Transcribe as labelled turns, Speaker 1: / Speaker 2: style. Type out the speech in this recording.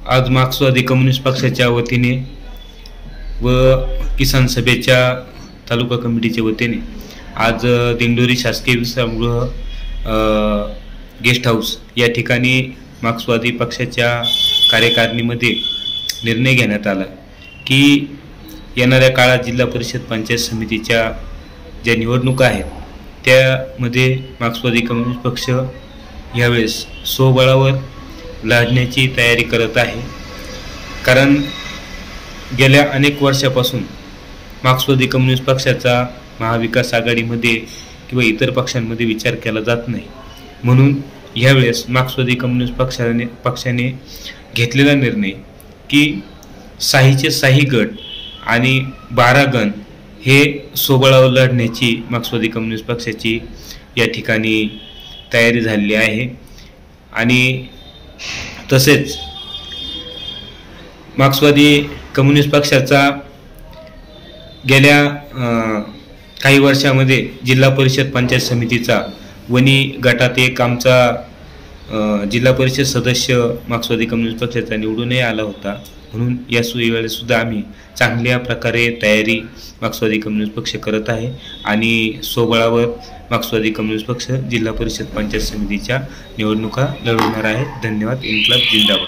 Speaker 1: आज मार्क्सवादी कम्युनिस्ट पक्षाच्या वतीने व किसान सभेच्या तालुका कमिटीच्या वतीने आज दिंडोरी शासकीय विश्रामगृह गेस्ट हाऊस या ठिकाणी मार्क्सवादी पक्षाच्या कार्यकारिणीमध्ये निर्णय घेण्यात आला की येणाऱ्या काळात जिल्हा परिषद पंचायत समितीच्या ज्या निवडणुका आहेत त्यामध्ये मार्क्सवादी कम्युनिस्ट पक्ष यावेळेस स्वबळावर लढण्याची तयारी करत आहे। कारण गेल्या अनेक वर्षापासून मार्क्सवादी कम्युनिस्ट पक्षाचा महाविकास आघाडीमध्ये किंवा इतर पक्षांमध्ये विचार केला जात नाही, म्हणून यावेळेस मार्क्सवादी कम्युनिस्ट पक्षाने घेतलेला निर्णय की 6चे 6 गट आणि 12 गण हे स्वबळावर लढण्याची मार्क्सवादी कम्युनिस्ट पक्षाची या ठिकाणी तयारी झालेली आहे। आणि तसेच मार्क्सवादी कम्युनिस्ट पक्षाचा गेल्या काही वर्षामध्ये जिल्हा परिषद पंचायत समितीचा वणी गटात एक आमचा जिल्हा परिषद सदस्य मार्क्सवादी कम्युनिस्ट पक्षाचा निवडूनही आला होता, म्हणून या वेळेस सुद्धा आम्ही चांगल्या प्रकारे तयारी मार्क्सवादी कम्युनिस्ट पक्ष करत आहे आणि स्वबळावर मार्क्सवादी कम्युनिस्ट पक्ष जिल्हा परिषद पंचायत समितीच्या निवडणुका लढवणार आहे। धन्यवाद। इन्क्लाब जिंदाबाद।